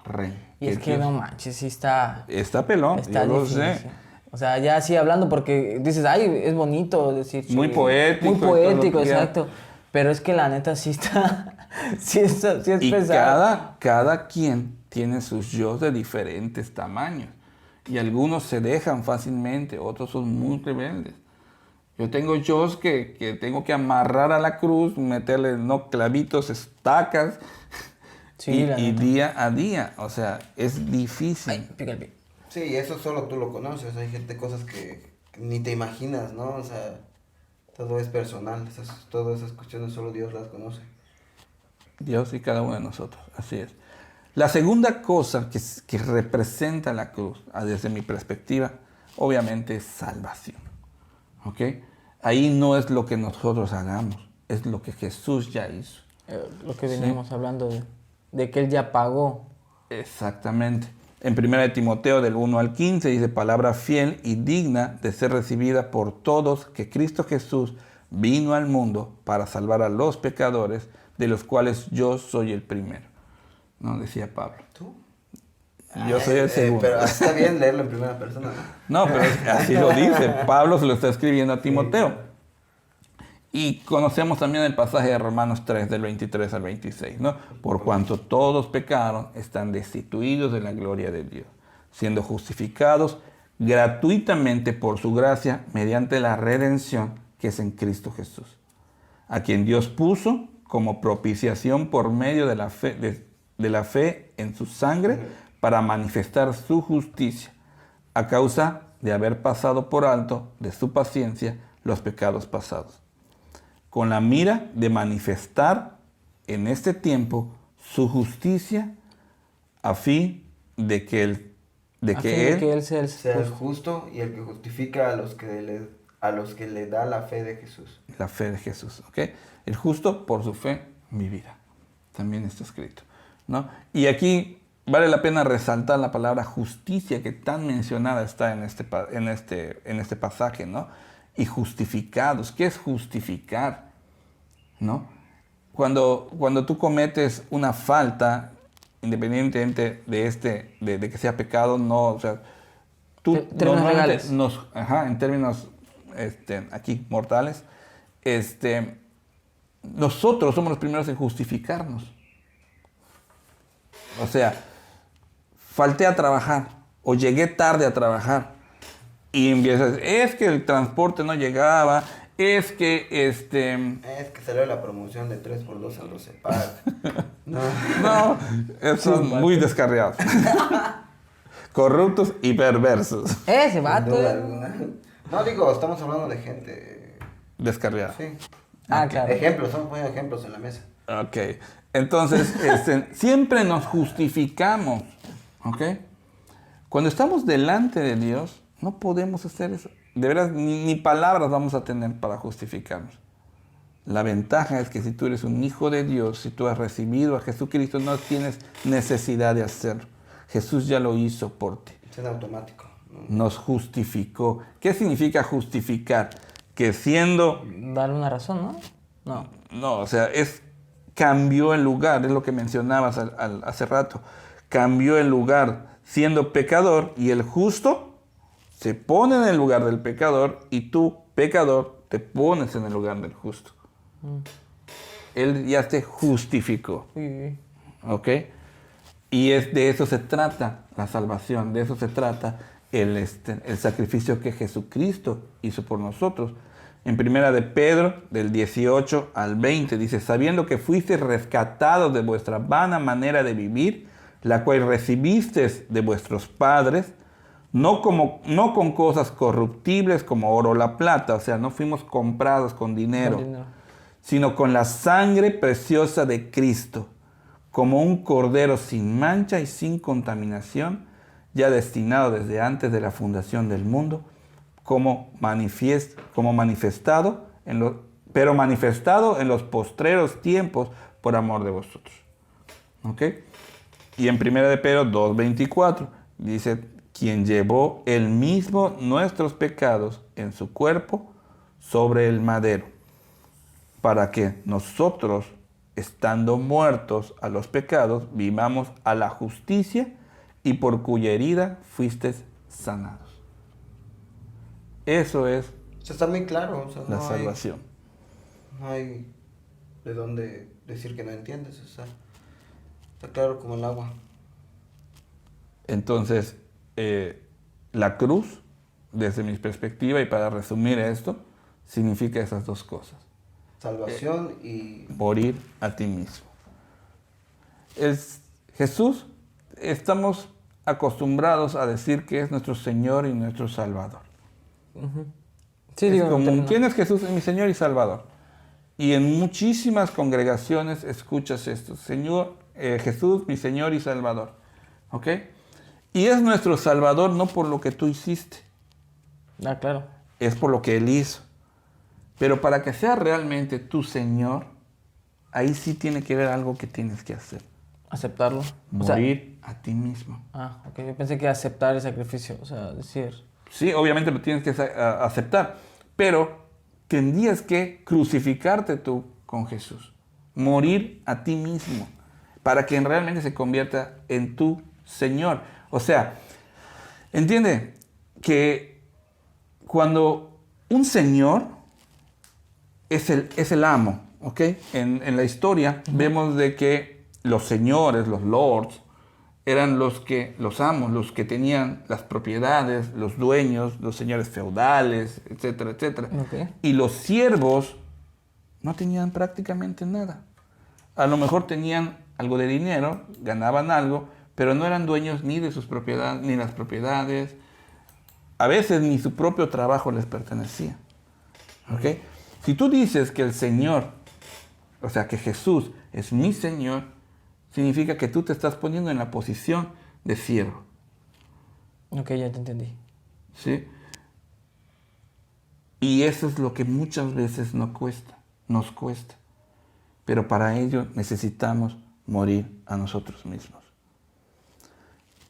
reine. Y es que no manches, sí está... Está pelón, está yo difícil. lo sé. O sea, ya así hablando porque dices, ay, es bonito decir... Muy poético. Muy poético, exacto. Pero es que la neta sí está... sí es y pesado. cada quien tiene sus yo de diferentes tamaños. Y algunos se dejan fácilmente, otros son muy rebeldes. Yo tengo yos que tengo que amarrar a la cruz, meterle clavitos, estacas, sí, y día a día. O sea, es difícil. Ay, pica el pie. Sí, eso solo tú lo conoces. Hay gente, cosas que ni te imaginas, ¿no? O sea, todo es personal. Todas esas cuestiones solo Dios las conoce. Dios y cada uno de nosotros, así es. La segunda cosa que representa la cruz, desde mi perspectiva, obviamente es salvación. ¿Ok? Ahí no es lo que nosotros hagamos, es lo que Jesús ya hizo. Lo que veníamos hablando de que Él ya pagó. Exactamente. En 1 Timoteo del 1 al 15 dice, palabra fiel y digna de ser recibida por todos, que Cristo Jesús vino al mundo para salvar a los pecadores, de los cuales yo soy el primero. ¿No? Decía Pablo. ¿Tú? Yo soy el segundo. Pero está bien leerlo en primera persona, ¿no? No, pero así lo dice. Pablo se lo está escribiendo a Timoteo. Y conocemos también el pasaje de Romanos 3, del 23 al 26, ¿no? Por cuanto todos pecaron, están destituidos de la gloria de Dios, siendo justificados gratuitamente por su gracia mediante la redención que es en Cristo Jesús, a quien Dios puso como propiciación por medio de la fe en su sangre para manifestar su justicia, a causa de haber pasado por alto de su paciencia los pecados pasados, con la mira de manifestar en este tiempo su justicia, a fin de que Él sea el justo y el que justifica a los que le da la fe de Jesús. La fe de Jesús, ¿ok? El justo por su fe vivirá. También está escrito, ¿no? Y aquí vale la pena resaltar la palabra justicia que tan mencionada está en este pasaje, ¿no? Y justificados. ¿Qué es justificar? ¿No? Cuando tú cometes una falta, independientemente de que sea pecado, no, o sea, legales. En términos aquí mortales, nosotros somos los primeros en justificarnos. O sea, falté a trabajar o llegué tarde a trabajar y empiezas, es que el transporte no llegaba, es que Es que salió la promoción de 3x2 en los CEPAC. No, eso es muy descarriado. Corruptos y perversos. Ese vato. No, digo, estamos hablando de gente Descarriada. Sí. Claro. Ejemplos, estamos poniendo ejemplos en la mesa. Ok. Entonces, siempre nos justificamos. ¿Ok? Cuando estamos delante de Dios, no podemos hacer eso. De veras, ni palabras vamos a tener para justificarnos. La ventaja es que si tú eres un hijo de Dios, si tú has recibido a Jesucristo, no tienes necesidad de hacerlo. Jesús ya lo hizo por ti. Es en automático. Nos justificó. ¿Qué significa justificar? Que siendo... Darle una razón, ¿no? No, o sea, cambió el lugar, es lo que mencionabas hace rato. Cambió el lugar siendo pecador y el justo se pone en el lugar del pecador y tú, pecador, te pones en el lugar del justo. Él ya te justificó. Sí. ¿Ok? Y de eso se trata la salvación, de eso se trata el sacrificio que Jesucristo hizo por nosotros. En primera de Pedro, del 18 al 20, dice, sabiendo que fuisteis rescatados de vuestra vana manera de vivir, la cual recibisteis de vuestros padres, no con cosas corruptibles como oro o la plata, o sea, no fuimos comprados con dinero, sino con la sangre preciosa de Cristo, como un cordero sin mancha y sin contaminación, ya destinado desde antes de la fundación del mundo, manifestado en los postreros tiempos por amor de vosotros. ¿Ok? Y en 1 de Pedro 2:24 dice, quien llevó él mismo nuestros pecados en su cuerpo sobre el madero, para que nosotros, estando muertos a los pecados, vivamos a la justicia y por cuya herida fuisteis sanados. Eso es Está muy claro. O sea, la salvación. No hay de dónde decir que no entiendes. O sea, está claro como el agua. Entonces, la cruz, desde mi perspectiva, y para resumir esto, significa esas dos cosas. Salvación y... Morir a ti mismo. Jesús, estamos acostumbrados a decir que es nuestro Señor y nuestro Salvador. Uh-huh. Sí, digo, ¿quién es Jesús? Mi Señor y Salvador. Y en muchísimas congregaciones escuchas esto. Señor, Jesús, mi Señor y Salvador. ¿Ok? Y es nuestro Salvador no por lo que tú hiciste. Claro. Es por lo que Él hizo. Pero para que sea realmente tu Señor, ahí sí tiene que haber algo que tienes que hacer. Aceptarlo. Morir a ti mismo. Ok. Yo pensé que aceptar el sacrificio. O sea, decir... Sí, obviamente lo tienes que aceptar. Pero tendrías que crucificarte tú con Jesús. Morir a ti mismo. Para que realmente se convierta en tu Señor. O sea, entiende que cuando un Señor es el amo, ¿ok? En la historia vemos de que los señores, los lords, eran los amos, los que tenían las propiedades, los dueños, los señores feudales, etcétera, etcétera. Okay. Y los siervos no tenían prácticamente nada. A lo mejor tenían algo de dinero, ganaban algo, pero no eran dueños ni de sus propiedades, ni las propiedades. A veces ni su propio trabajo les pertenecía. ¿Ok? Si tú dices que el Señor, o sea, que Jesús es mi Señor, significa que tú te estás poniendo en la posición de siervo. Ok, ya te entendí. ¿Sí? Y eso es lo que muchas veces nos cuesta. Pero para ello necesitamos morir a nosotros mismos.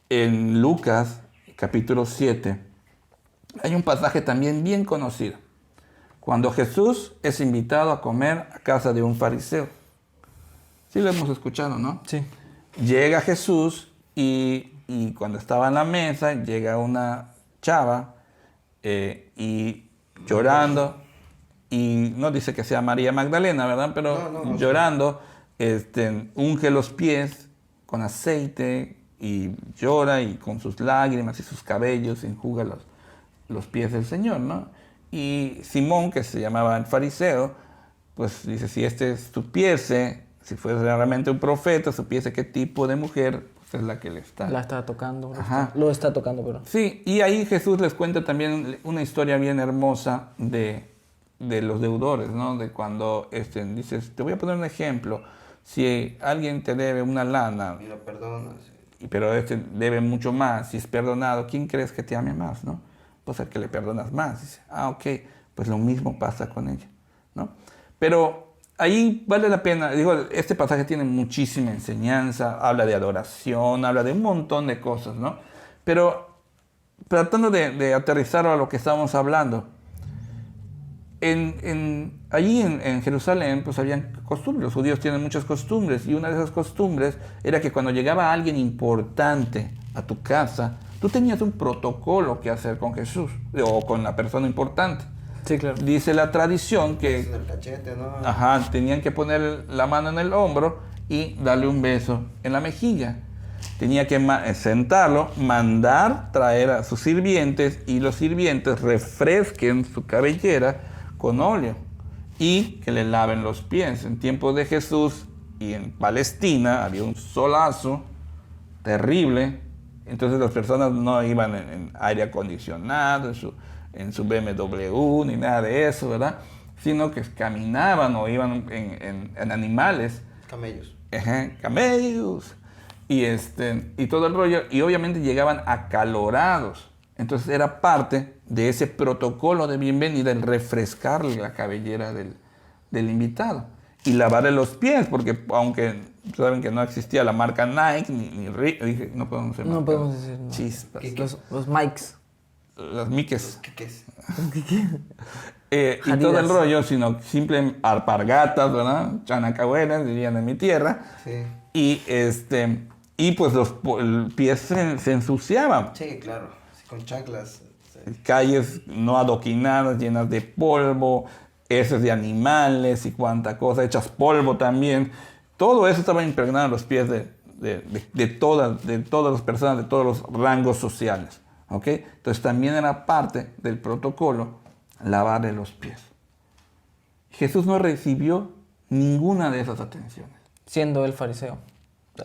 En Lucas, capítulo 7, hay un pasaje también bien conocido. Cuando Jesús es invitado a comer a casa de un fariseo. Sí lo hemos escuchado, ¿no? Sí. Llega Jesús y cuando estaba en la mesa, llega una escuchaba y llorando, y no dice que sea María Magdalena, ¿verdad? Pero llorando, unge los pies con aceite y llora, y con sus lágrimas y sus cabellos enjuga los pies del Señor, ¿no? Y Simón, que se llamaba el fariseo, pues dice, si este supiese, si fuese realmente un profeta, supiese qué tipo de mujer pues es la que le está. La está tocando. Ajá. Lo está tocando, pero. Sí, y ahí Jesús les cuenta también una historia bien hermosa de los deudores, ¿no? De cuando dices, te voy a poner un ejemplo. Si alguien te debe una lana y lo perdonas, pero debe mucho más, si es perdonado, ¿quién crees que te ame más, no? Pues al que le perdonas más. Dice, ok, pues lo mismo pasa con ella, ¿no? Pero ahí vale la pena, digo, este pasaje tiene muchísima enseñanza, habla de adoración, habla de un montón de cosas, ¿no? Pero tratando de aterrizar a lo que estábamos hablando, allí en Jerusalén pues habían costumbres, los judíos tienen muchas costumbres, y una de esas costumbres era que cuando llegaba alguien importante a tu casa, tú tenías un protocolo que hacer con Jesús o con la persona importante. Sí, claro. Dice la tradición que en el cachete, ¿no? Ajá, tenían que poner la mano en el hombro y darle un beso en la mejilla. Tenía que sentarlo, mandar traer a sus sirvientes, y los sirvientes refresquen su cabellera con óleo y que le laven los pies. En tiempos de Jesús y en Palestina había un solazo terrible, entonces las personas no iban en aire acondicionado, en su BMW, ni nada de eso, ¿verdad? Sino que caminaban o iban en animales. Camellos. Ajá, camellos. Y todo el rollo, y obviamente llegaban acalorados. Entonces era parte de ese protocolo de bienvenida el refrescarle la cabellera del invitado y lavarle los pies, porque aunque saben que no existía la marca Nike dije, no podemos decir No podemos decir, no. Chispas. Los Mikes. Las miques. ¿Qué es? Y todo el rollo, sino simple alpargatas, ¿verdad? Chanacahuenas, dirían en mi tierra. Sí. Y pues los pies se ensuciaban. Sí, claro. Sí, con chanclas. Sí. Calles no adoquinadas, llenas de polvo, heces de animales y cuánta cosa, hechas polvo también. Todo eso estaba impregnado en los pies de todas las personas, de todos los rangos sociales. ¿Ok? Entonces también era parte del protocolo lavarle los pies. Jesús no recibió ninguna de esas atenciones. Siendo el fariseo.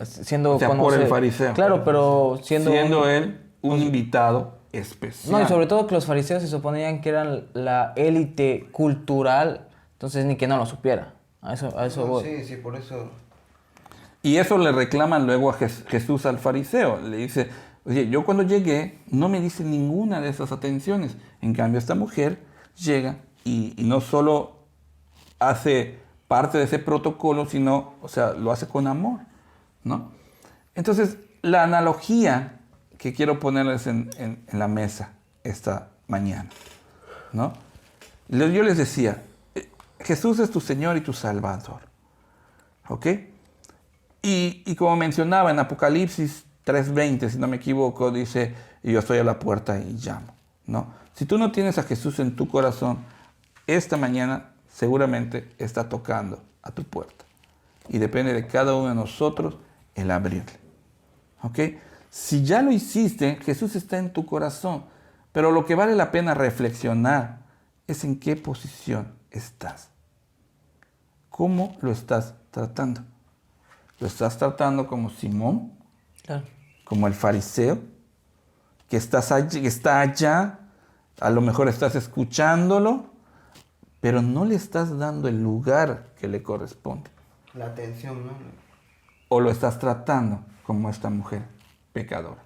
Siendo por el fariseo. Claro, pero siendo él un invitado especial. No, y sobre todo que los fariseos se suponían que eran la élite cultural, entonces ni que no lo supiera. A eso voy. Sí, por eso. Y eso le reclaman luego a Jesús al fariseo. Le dice, oye, yo cuando llegué no me dice ninguna de esas atenciones. En cambio, esta mujer llega y no solo hace parte de ese protocolo, sino, o sea, lo hace con amor, ¿no? Entonces, la analogía que quiero ponerles en la mesa esta mañana, ¿no? Yo les decía, Jesús es tu Señor y tu Salvador, ¿ok? Y como mencionaba en Apocalipsis 3:20, si no me equivoco, dice, yo estoy a la puerta y llamo, ¿no? Si tú no tienes a Jesús en tu corazón, esta mañana seguramente está tocando a tu puerta. Y depende de cada uno de nosotros el abrirle, ¿ok? Si ya lo hiciste, Jesús está en tu corazón. Pero lo que vale la pena reflexionar es en qué posición estás. ¿Cómo lo estás tratando? ¿Lo estás tratando como Simón? Claro. ¿Como el fariseo? Que está allá, a lo mejor estás escuchándolo, pero no le estás dando el lugar que le corresponde. La atención, ¿no? O lo estás tratando como esta mujer pecadora,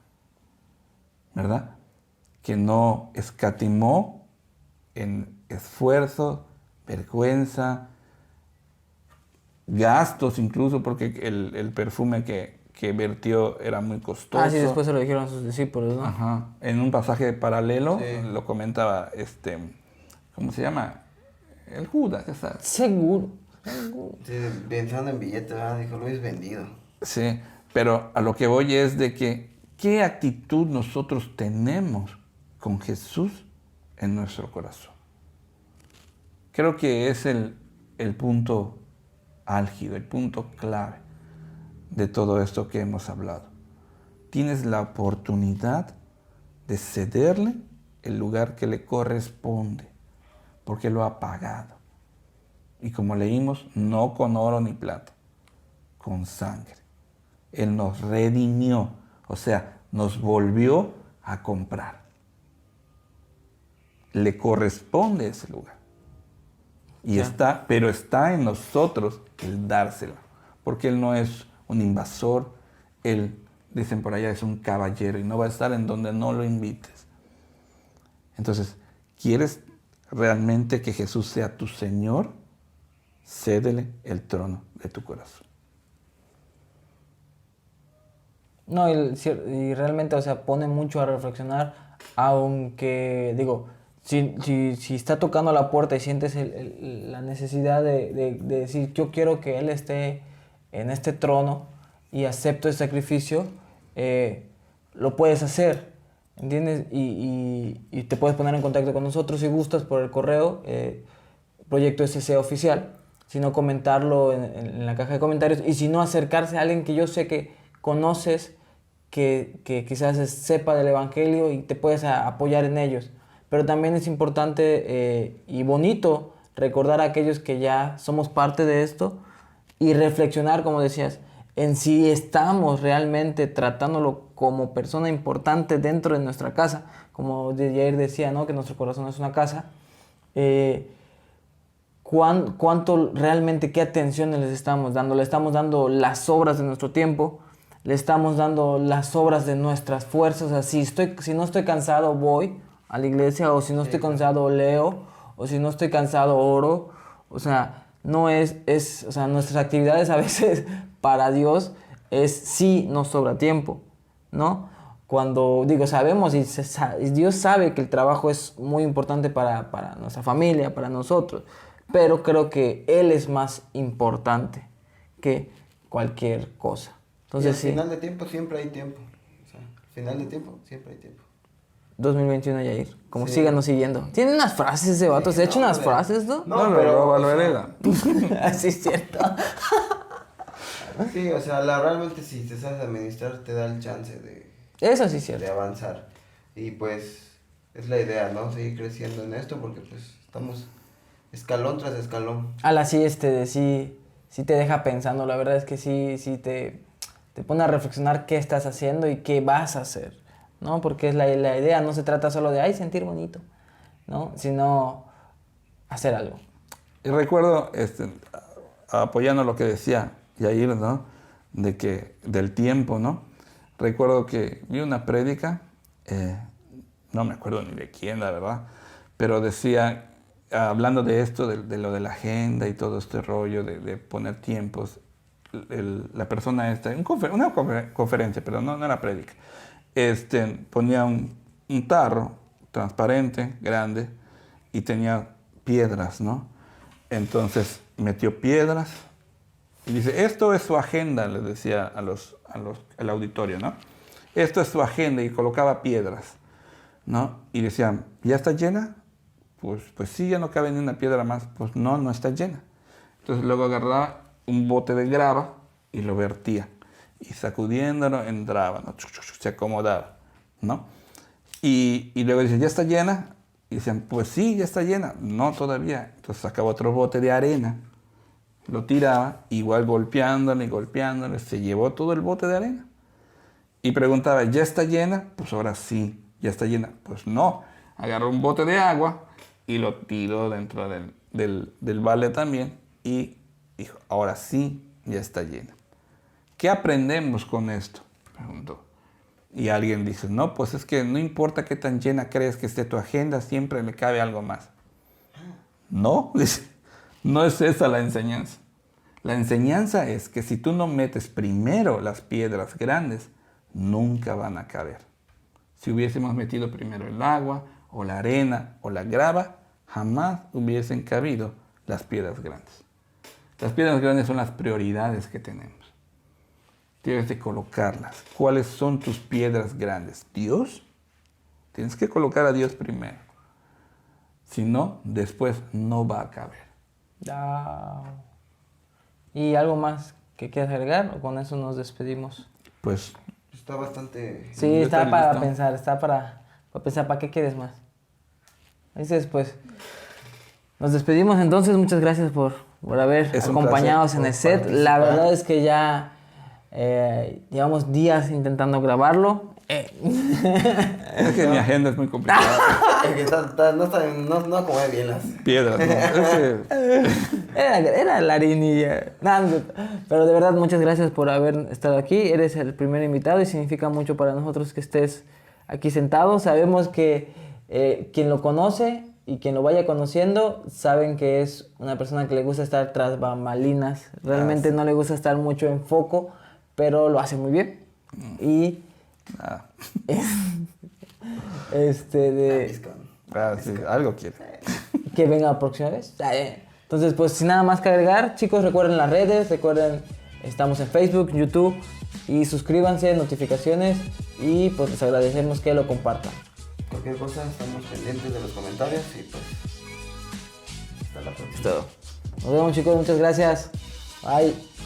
¿verdad? Que no escatimó en esfuerzo, vergüenza, gastos incluso, porque el perfume que vertió era muy costoso. Ah, sí, después se lo dijeron a sus discípulos, ¿no? Ajá. En un pasaje paralelo, sí, lo comentaba, ¿cómo se llama? El Judas, ya sabes. Seguro. Sí, pensando en billetes, ¿verdad? Dijo, lo habéis vendido. Sí, pero a lo que voy es de que, ¿qué actitud nosotros tenemos con Jesús en nuestro corazón. Creo que es el punto álgido, el punto clave de todo esto que hemos hablado. Tienes la oportunidad de cederle el lugar que le corresponde, porque lo ha pagado. Y como leímos, no con oro ni plata, con sangre. Él nos redimió, o sea, nos volvió a comprar. Le corresponde ese lugar. Y pero está en nosotros el dárselo, porque Él no es un invasor, Él, dicen por allá, es un caballero y no va a estar en donde no lo invites. Entonces, ¿quieres realmente que Jesús sea tu Señor? Cédele el trono de tu corazón. No, y realmente, o sea, pone mucho a reflexionar, aunque, digo, si está tocando la puerta y sientes la necesidad de decir, yo quiero que Él esté en este trono y acepto el sacrificio, lo puedes hacer, ¿entiendes? Y te puedes poner en contacto con nosotros si gustas por el correo, Proyecto SC Oficial, si no comentarlo en la caja de comentarios, y si no acercarse a alguien que yo sé que conoces, que quizás sepa del Evangelio y te puedes apoyar en ellos. Pero también es importante y bonito recordar a aquellos que ya somos parte de esto y reflexionar, como decías, en si estamos realmente tratándolo como persona importante dentro de nuestra casa. Como Jair decía, ¿no? Que nuestro corazón es una casa. ¿Cuánto realmente, qué atención les estamos dando? Le estamos dando las obras de nuestro tiempo, le estamos dando las obras de nuestras fuerzas. O sea, si no estoy cansado, voy a la iglesia, o si no estoy cansado, leo, o si no estoy cansado, oro. O sea, no o sea, nuestras actividades a veces para Dios es sí nos sobra tiempo, ¿no? Cuando digo sabemos y Dios sabe que el trabajo es muy importante para nuestra familia, para nosotros, pero creo que Él es más importante que cualquier cosa. Entonces, y al final de tiempo siempre hay tiempo. O sea, al final de tiempo siempre hay tiempo. 2021 Yair, como síganos siguiendo. Tiene unas frases ese vato, ¿se ha hecho unas frases, no? No, pero Valvereda. Así es cierto. Sí, o sea, realmente si te sabes administrar te da el chance de... Eso sí es cierto. De avanzar. Y pues es la idea, ¿no? Seguir creciendo en esto porque pues estamos escalón tras escalón. Sí te deja pensando, la verdad es que sí te pone a reflexionar qué estás haciendo y qué vas a hacer, ¿no? Porque es la idea, no se trata solo de, sentir bonito, ¿no? Sino hacer algo. Y recuerdo, apoyando lo que decía Yair, ¿no? Del tiempo, ¿no? Recuerdo que vi una prédica, no me acuerdo ni de quién, la verdad, pero decía, hablando de esto, de lo de la agenda y todo este rollo de poner tiempos, la persona una conferencia, pero no era prédica, ponía un tarro transparente, grande, y tenía piedras, ¿no? Entonces metió piedras y dice, esto es su agenda, les decía al auditorio, ¿no? Esto es su agenda, y colocaba piedras, ¿no? Y decían, ¿ya está llena? Pues sí, ya no cabe ni una piedra más. Pues no está llena. Entonces luego agarraba un bote de grava y lo vertía. Y sacudiéndolo entraba, ¿no? Se acomodaba, ¿no? Y luego dice, ¿ya está llena? Y decían, pues sí, ya está llena. No, todavía. Entonces sacaba otro bote de arena, lo tiraba, igual golpeándole, se llevó todo el bote de arena. Y preguntaba, ¿ya está llena? Pues ahora sí, ya está llena. Pues no, agarró un bote de agua y lo tiró dentro del vale también y dijo, ahora sí, ya está llena. ¿Qué aprendemos con esto? Preguntó. Y alguien dice, no, pues es que no importa qué tan llena crees que esté tu agenda, siempre le cabe algo más. No, dice, no es esa la enseñanza. La enseñanza es que si tú no metes primero las piedras grandes, nunca van a caber. Si hubiésemos metido primero el agua, o la arena, o la grava, jamás hubiesen cabido las piedras grandes. Las piedras grandes son las prioridades que tenemos. Debes de colocarlas. ¿Cuáles son tus piedras grandes? ¿Dios? Tienes que colocar a Dios primero. Si no, después no va a caber. ¿Y algo más que quieras agregar o con eso nos despedimos? Pues está bastante... Sí, está para pensar, está para pensar, ¿para qué quieres más? Dices, pues, nos despedimos entonces, muchas gracias por haber acompañados en el set. La verdad es que ya llevamos días intentando grabarlo. Es que mi agenda es muy complicada. Es que no acomode bien las piedras, ¿no? Era la harinilla. Pero de verdad, muchas gracias por haber estado aquí. Eres el primer invitado y significa mucho para nosotros que estés aquí sentado. Sabemos que quien lo conoce y quien lo vaya conociendo saben que es una persona que le gusta estar tras bambalinas. Realmente no le gusta estar mucho en foco, pero lo hace muy bien. Y sí, algo quiere. Que venga la próxima vez. Entonces, pues sin nada más que agregar, chicos, recuerden las redes, estamos en Facebook, YouTube, y suscríbanse, notificaciones, y pues les agradecemos que lo compartan. Cualquier cosa, estamos pendientes de los comentarios y pues hasta la próxima. Es todo. Nos vemos, chicos, muchas gracias. Bye.